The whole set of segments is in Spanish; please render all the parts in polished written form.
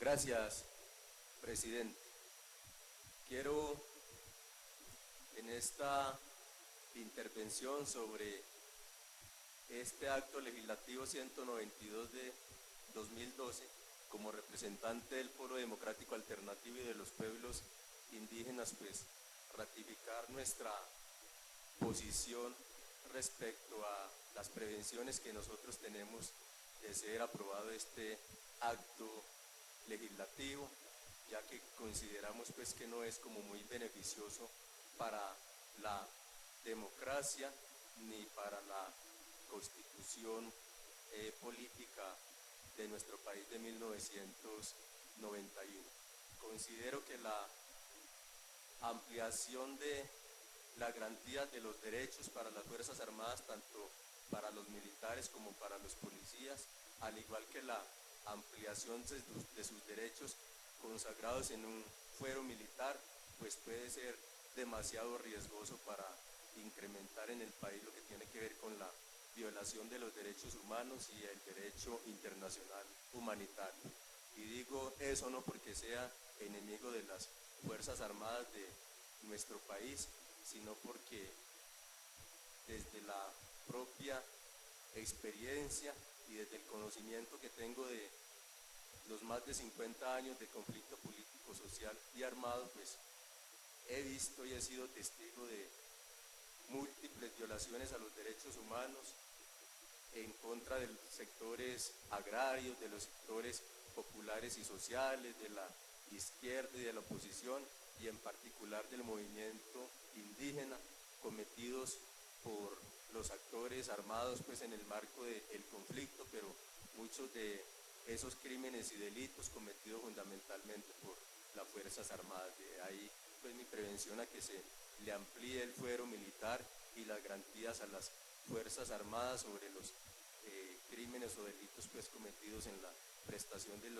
Gracias, presidente. Quiero en esta intervención sobre este acto legislativo 192 de 2012, como representante del Foro Democrático Alternativo y de los pueblos indígenas, pues ratificar nuestra posición respecto a las prevenciones que nosotros tenemos de ser aprobado este acto legislativo, ya que consideramos pues que no es como muy beneficioso para la democracia ni para la constitución política de nuestro país de 1991. Considero que la ampliación de la garantía de los derechos para las Fuerzas Armadas, tanto para los militares como para los policías, al igual que la ampliación de sus derechos consagrados en un fuero militar, pues puede ser demasiado riesgoso para incrementar en el país lo que tiene que ver con la violación de los derechos humanos y el derecho internacional humanitario. Y digo eso no porque sea enemigo de las Fuerzas Armadas de nuestro país, sino porque desde la propia experiencia y desde el conocimiento que tengo de los más de 50 años de conflicto político, social y armado, pues he visto y he sido testigo de múltiples violaciones a los derechos humanos en contra de los sectores agrarios, de los sectores populares y sociales, de la izquierda y de la oposición, y en particular del movimiento indígena, cometidos por los actores armados pues en el marco del conflicto, pero muchos de esos crímenes y delitos cometidos fundamentalmente por las Fuerzas Armadas. De ahí pues mi prevención a que se le amplíe el fuero militar y las garantías a las Fuerzas Armadas sobre los crímenes o delitos pues cometidos en la prestación de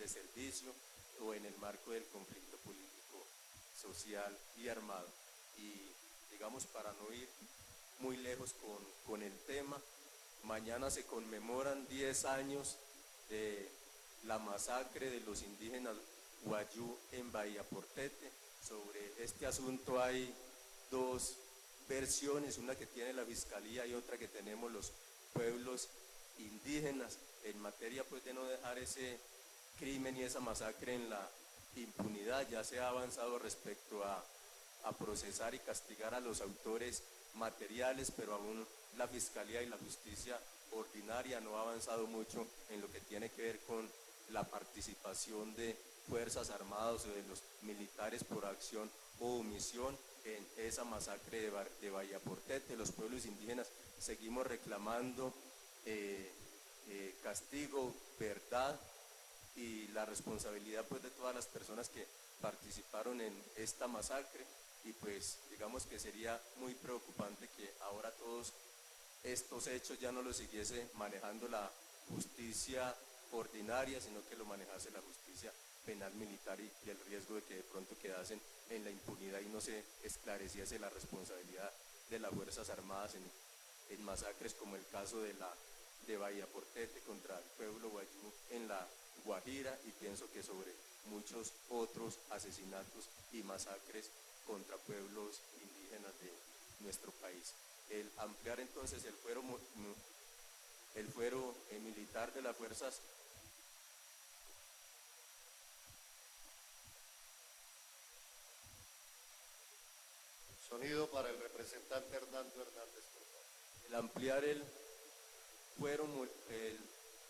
servicio o en el marco del conflicto político, social y armado. Y digamos, para no ir muy lejos con el tema, mañana se conmemoran 10 años de la masacre de los indígenas Wayuu en Bahía Portete. Sobre este asunto hay dos versiones, una que tiene la Fiscalía y otra que tenemos los pueblos indígenas, en materia pues de no dejar ese crimen y esa masacre en la impunidad. Ya se ha avanzado respecto a procesar y castigar a los autores materiales, pero aún la Fiscalía y la Justicia ordinaria no ha avanzado mucho en lo que tiene que ver con la participación de Fuerzas Armadas o de los militares por acción o omisión en esa masacre de Bahía Portete. Los pueblos indígenas seguimos reclamando castigo, verdad y la responsabilidad pues de todas las personas que participaron en esta masacre. Y pues digamos que sería muy preocupante que ahora todos estos hechos ya no los siguiese manejando la justicia ordinaria, sino que lo manejase la justicia penal militar, y el riesgo de que de pronto quedasen en la impunidad y no se esclareciese la responsabilidad de las Fuerzas Armadas en masacres como el caso de Bahía Portete contra el pueblo Wayuu en la Guajira, y pienso que sobre muchos otros asesinatos y masacres contra pueblos indígenas de nuestro país. El ampliar entonces el fuero militar de las fuerzas Sonido para el representante Hernando Hernández. El ampliar fuero,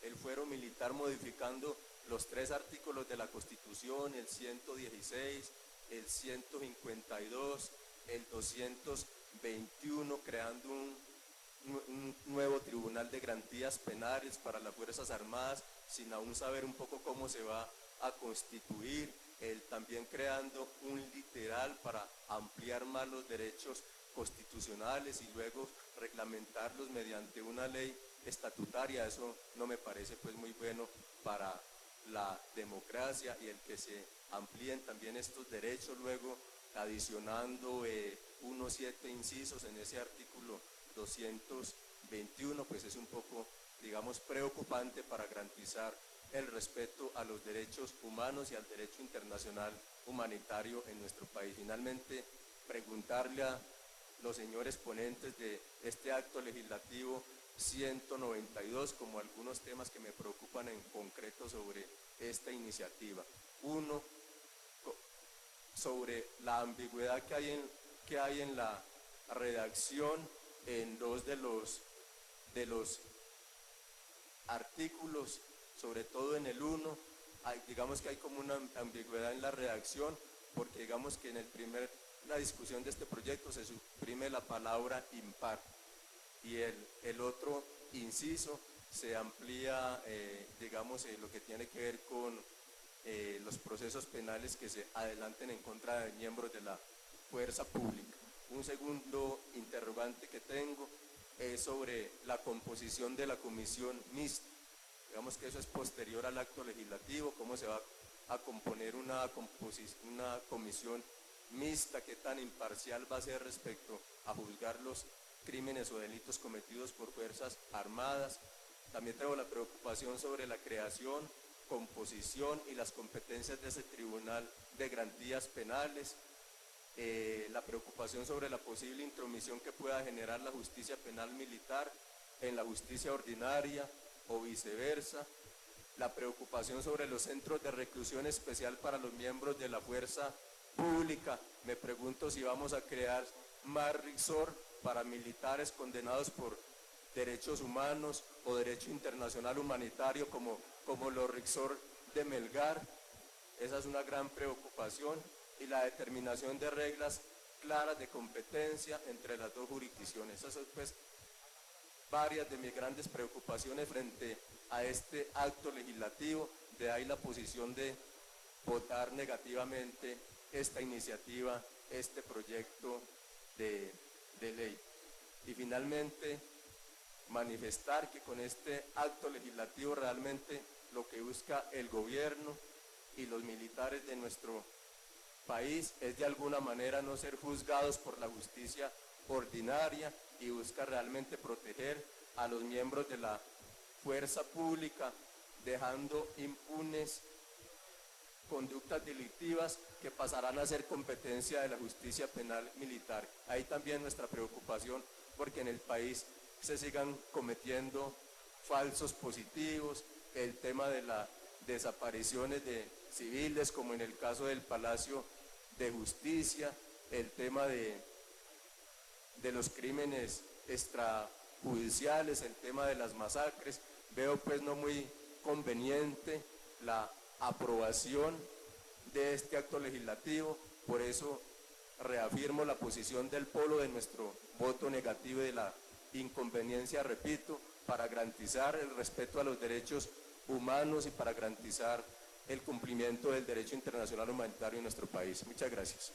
el fuero militar modificando los 3 artículos de la Constitución, el 116, el 152, el 221, creando un nuevo tribunal de garantías penales para las Fuerzas Armadas, sin aún saber un poco cómo se va a constituir, también creando un literal para ampliar más los derechos constitucionales y luego reglamentarlos mediante una ley estatutaria. Eso no me parece pues muy bueno para la democracia, y el que se amplíen también estos derechos luego adicionando 1-7 incisos en ese artículo 221, pues es un poco, digamos, preocupante para garantizar el respeto a los derechos humanos y al derecho internacional humanitario en nuestro país. Finalmente, preguntarle a los señores ponentes de este acto legislativo 192 como algunos temas que me preocupan en concreto sobre esta iniciativa. Uno, sobre la ambigüedad que hay en la redacción en dos de los artículos, sobre todo en el 1, digamos que hay como una ambigüedad en la redacción, porque digamos que en la discusión de este proyecto se suprime la palabra impar, y el otro inciso se amplía, digamos, lo que tiene que ver con los procesos penales que se adelanten en contra de miembros de la fuerza pública. Un segundo interrogante que tengo es sobre la composición de la comisión mixta. Digamos que eso es posterior al acto legislativo, cómo se va a componer una comisión mixta, qué tan imparcial va a ser respecto a juzgar los crímenes o delitos cometidos por fuerzas armadas. También tengo la preocupación sobre la creación, composición y las competencias de ese tribunal de garantías penales. La preocupación sobre la posible intromisión que pueda generar la justicia penal militar en la justicia ordinaria o viceversa, la preocupación sobre los centros de reclusión especial para los miembros de la fuerza pública. Me pregunto si vamos a crear más RICSOR para militares condenados por derechos humanos o derecho internacional humanitario como los RICSOR de Melgar. Esa es una gran preocupación, y la determinación de reglas claras de competencia entre las dos jurisdicciones. Esas son pues varias de mis grandes preocupaciones frente a este acto legislativo. De ahí la posición de votar negativamente esta iniciativa, este proyecto de ley. Y finalmente, manifestar que con este acto legislativo realmente lo que busca el gobierno y los militares de nuestro país es de alguna manera no ser juzgados por la justicia ordinaria, y busca realmente proteger a los miembros de la fuerza pública, dejando impunes conductas delictivas que pasarán a ser competencia de la justicia penal militar. Ahí también nuestra preocupación, porque en el país se sigan cometiendo falsos positivos, el tema de las desapariciones de civiles, como en el caso del Palacio de Justicia, el tema de los crímenes extrajudiciales, el tema de las masacres. Veo pues no muy conveniente la aprobación de este acto legislativo, por eso reafirmo la posición del polo de nuestro voto negativo y de la inconveniencia, repito, para garantizar el respeto a los derechos humanos y para garantizar el cumplimiento del derecho internacional humanitario en nuestro país. Muchas gracias.